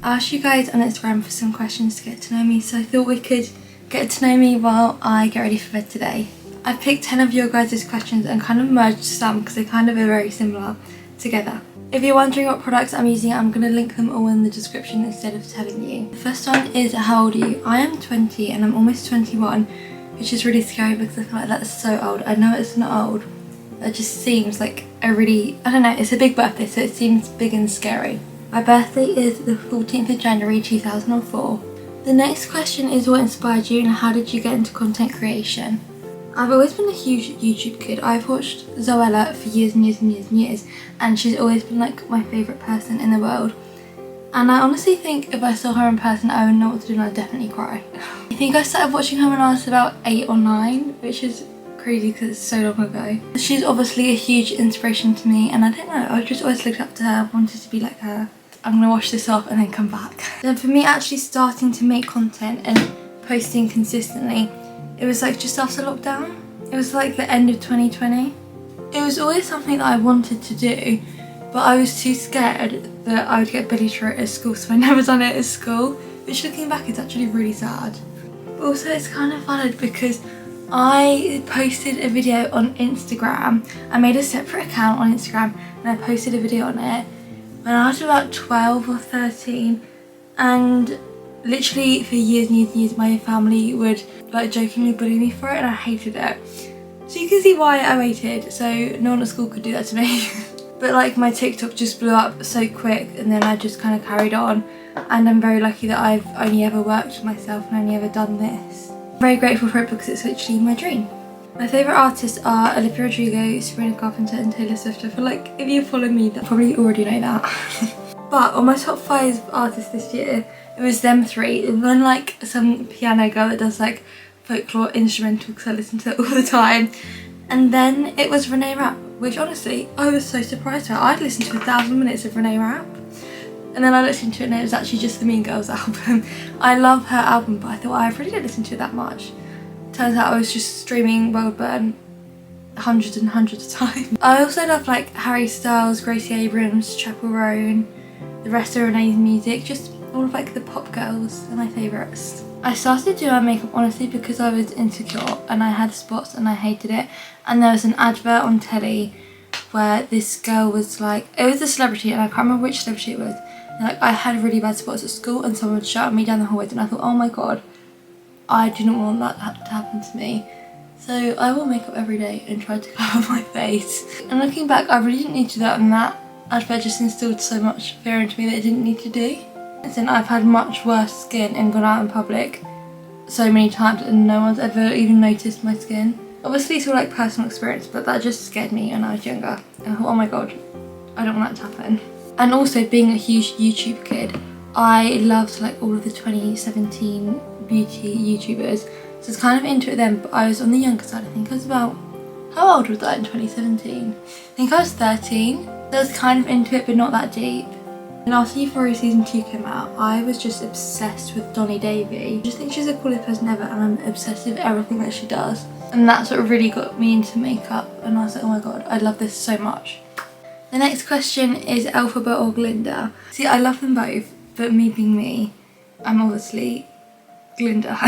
I asked you guys on Instagram for some questions to get to know me, so I thought we could get to know me while I get ready for bed today. I picked 10 of your guys' questions and kind of merged some because they kind of are very similar together. If you're wondering what products I'm using, I'm going to link them all in the description instead of telling you. The first one is how old are you? I am 20 and I'm almost 21, which is really scary because I feel like that's so old. I know it's not old. It just seems like I don't know, it's a big birthday, so it seems big and scary. My birthday is the 14th of January 2004. The next question is what inspired you and how did you get into content creation? I've always been a huge YouTube kid. I've watched Zoella for years and years and years and years, and she's always been like my favourite person in the world. And I honestly think if I saw her in person, I would know what to do and I'd definitely cry. I think I started watching her when I was about 8 or 9, which is crazy because it's so long ago. She's obviously a huge inspiration to me, and I don't know, I just always looked up to her, wanted to be like her. I'm gonna wash this off and then come back. Then for me actually starting to make content and posting consistently, it was like just after lockdown. It was like the end of 2020. It was always something that I wanted to do, but I was too scared that I would get bullied for it at school, so I never done it at school, which looking back is actually really sad. But also it's kind of valid because I posted a video on Instagram. I made a separate account on Instagram and I posted a video on it when I was about 12 or 13, and literally for years and years and years my family would like jokingly bully me for it and I hated it. So you can see why I waited, so no one at school could do that to me. But like my TikTok just blew up so quick and then I just kind of carried on, and I'm very lucky that I've only ever worked for myself and only ever done this. I'm very grateful for it because it's literally my dream. My favourite artists are Olivia Rodrigo, Sabrina Carpenter and Taylor Swift. I feel like if you follow me, you probably already know that. But on my top 5 artists this year, it was them 3. And then like some piano girl that does like folklore instrumental because I listen to it all the time. And then it was Renee Rapp, which honestly, I was so surprised by. I'd listened to 1,000 minutes of Renee Rapp. And then I looked into it and it was actually just the Mean Girls album. I love her album, but I thought I really didn't listen to it that much. Turns out I was just streaming World Burn hundreds and hundreds of times. I also love like Harry Styles, Gracie Abrams, Chappell Roan, the rest of Renee's music, just all of like the pop girls are my favourites. I started doing my makeup honestly because I was insecure and I had spots and I hated it, and there was an advert on telly where this girl was like, it was a celebrity and I can't remember which celebrity it was, and like I had really bad spots at school and someone would shout at me down the hallway and I thought, oh my god, I do not want that to happen to me. So I wore makeup every day and tried to cover my face. And looking back, I really didn't need to do that, and that advert just instilled so much fear into me that I didn't need to do. And then I've had much worse skin and gone out in public so many times and no one's ever even noticed my skin. Obviously it's all like personal experience, but that just scared me when I was younger. And I thought, oh my god, I don't want that to happen. And also being a huge YouTube kid, I loved like all of the 2017 beauty YouTubers. So I was kind of into it then, but I was on the younger side. I think I was about, how old was I in 2017? I think I was 13. So I was kind of into it, but not that deep. And after Euphoria season 2 came out, I was just obsessed with Donny Davy. I just think she's the coolest person ever, and I'm obsessed with everything that she does. And that's what really got me into makeup, and I was like, oh my god, I love this so much. The next question is Elphaba or Glinda. See, I love them both, but me being me, I'm obviously Glinda.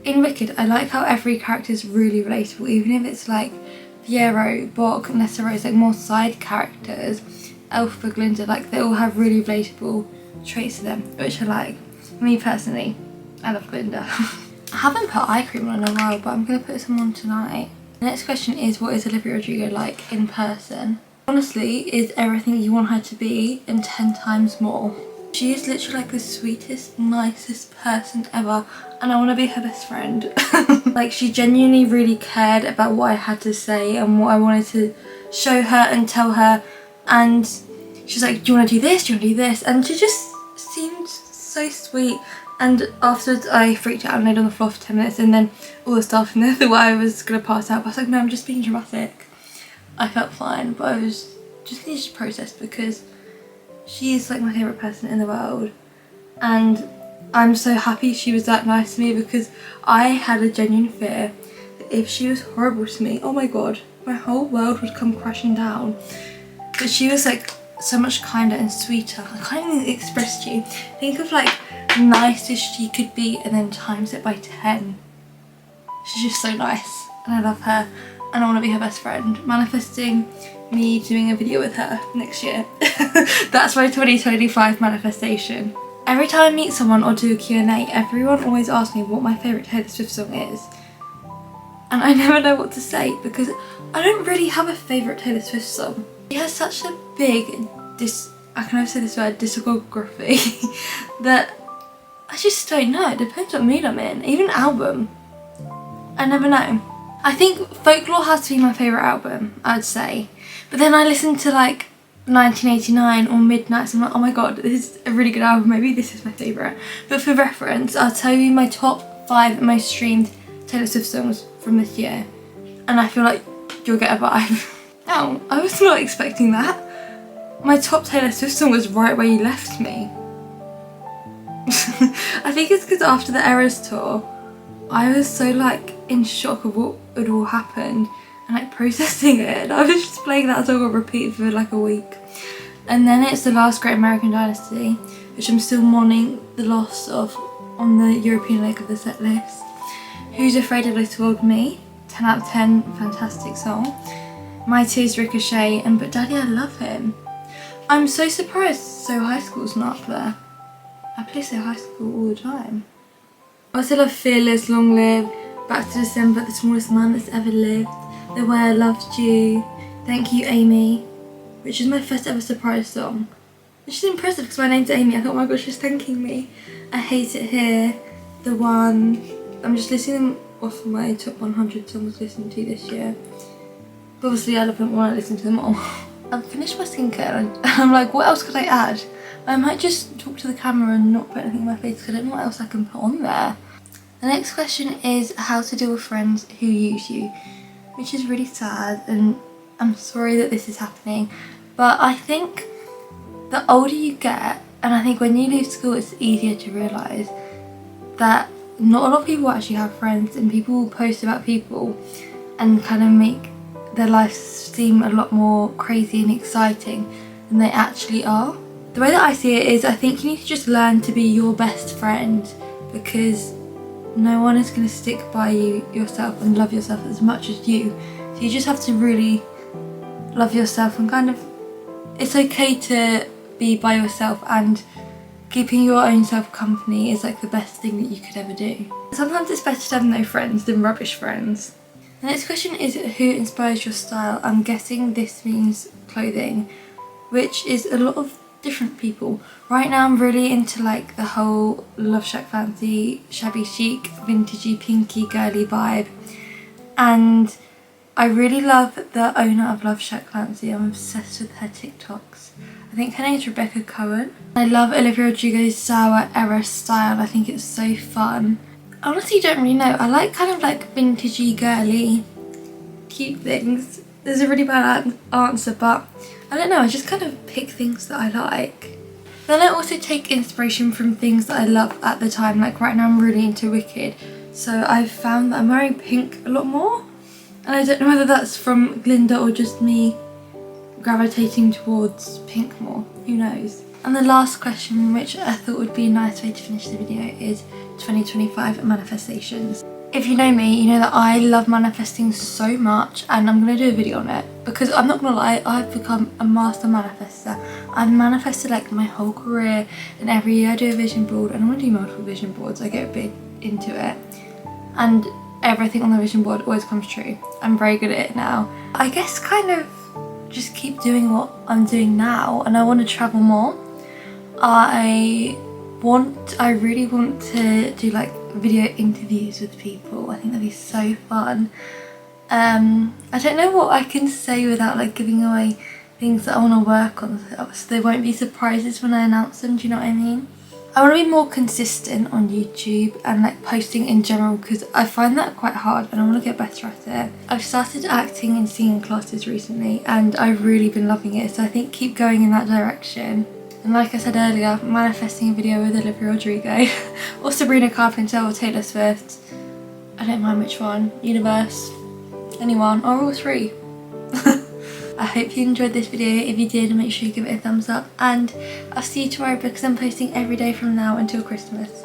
In Wicked, I like how every character is really relatable, even if it's like Fiero, Bok, Nessa Rose, like more side characters. Elphaba, Glinda, like they all have really relatable traits to them, which I like. Me personally, I love Glinda. I haven't put eye cream on in a while, but I'm going to put some on tonight. The next question is, what is Olivia Rodrigo like in person? Honestly, is everything you want her to be and 10 times more. She is literally like the sweetest, nicest person ever, and I want to be her best friend. Like, she genuinely really cared about what I had to say and what I wanted to show her and tell her, and she's like, do you want to do this, do you want to do this, and she just seemed so sweet. And afterwards I freaked out and laid on the floor for 10 minutes, and then all the staff in there thought I was going to pass out, but I was like, no, I'm just being dramatic. I felt fine, but I was just needed to process because she is like my favourite person in the world, and I'm so happy she was that nice to me because I had a genuine fear that if she was horrible to me, oh my god, my whole world would come crashing down. But she was like so much kinder and sweeter. I can't even express to you. Think of like the nicest she could be and then times it by 10. She's just so nice and I love her and I want to be her best friend. Manifesting me doing a video with her next year. That's my 2025 manifestation. Every time I meet someone or do a Q&A, everyone always asks me what my favourite Taylor Swift song is. And I never know what to say because I don't really have a favourite Taylor Swift song. She has such a big, I can never say this word, discography, that I just don't know. It depends what mood I'm in. Even album. I never know. I think Folklore has to be my favourite album, I'd say. But then I listen to like 1989 or Midnights, I'm like, oh my god, this is a really good album, maybe this is my favourite. But for reference, I'll tell you my top 5 most streamed Taylor Swift songs from this year. And I feel like you'll get a vibe. Oh, I was not expecting that. My top Taylor Swift song was Right Where You Left Me. I think it's because after the Eras tour, I was so like in shock of what had all happened and like processing it, and I was just playing that song on repeat for like a week. And then it's The Last Great American Dynasty, which I'm still mourning the loss of on the European leg of the set list. Who's Afraid of Little Old Me, 10 out of 10, fantastic song. My Tears, Ricochet, and But Daddy I Love Him. I'm so surprised So High School's not up there. I play So High School all the time. I also love Fearless, Long Live, Back to December, The Smallest Man That's Ever Lived, The Way I Loved You, Thank You Amy, which is my first ever surprise song. Which is impressive because my name's Amy. I thought, oh my gosh, she's thanking me. I Hate It Here, The One. I'm just listing them off my top 100 songs listened to this year. But obviously I don't want to listen to them all. I've finished my skincare and I'm like, what else could I add? I might just talk to the camera and not put anything on my face because I don't know what else I can put on there. The next question is how to deal with friends who use you, which is really sad, and I'm sorry that this is happening, but I think the older you get, and I think when you leave school it's easier to realise that not a lot of people actually have friends, and people will post about people and kind of make their lives seem a lot more crazy and exciting than they actually are. The way that I see it is I think you need to just learn to be your best friend, because no one is going to stick by you yourself and love yourself as much as you. So you just have to really love yourself and kind of, it's okay to be by yourself, and keeping your own self company is like the best thing that you could ever do. Sometimes it's better to have no friends than rubbish friends. The next question is who inspires your style? I'm guessing this means clothing, which is a lot of different people. Right now I'm really into like the whole Love Shack fancy, shabby chic, vintagey, pinky, girly vibe, and I really love the owner of Love Shack Fancy. I'm obsessed with her TikToks. I think her name is Rebecca Cohen. I love Olivia Rodrigo's Sour Era style. I think it's so fun. I honestly don't really know. I like kind of like vintagey, girly, cute things. There's a really bad answer, but I don't know. I just kind of pick things that I like. Then I also take inspiration from things that I love at the time. Like right now I'm really into Wicked. So I've found that I'm wearing pink a lot more. And I don't know whether that's from Glinda or just me gravitating towards pink more. Who knows? And the last question, which I thought would be a nice way to finish the video, is 2025 manifestations. If you know me, you know that I love manifesting so much, and I'm going to do a video on it because I'm not going to lie, I've become a master manifester. I've manifested like my whole career, and every year I do a vision board, and I want to do multiple vision boards. I get a bit into it, and everything on the vision board always comes true. I'm very good at it now. I guess kind of just keep doing what I'm doing now, and I want to travel more. I really want to do like video interviews with people. I think that'd be so fun. I don't know what I can say without like giving away things that I want to work on, so they won't be surprises when I announce them, do you know what I mean? I want to be more consistent on YouTube and like posting in general, because I find that quite hard and I want to get better at it. I've started acting in singing classes recently and I've really been loving it, so I think keep going in that direction. And like I said earlier, manifesting a video with Olivia Rodrigo or Sabrina Carpenter or Taylor Swift. I don't mind which one. Universe, anyone, or all three. I hope you enjoyed this video. If you did, make sure you give it a thumbs up, and I'll see you tomorrow because I'm posting every day from now until Christmas.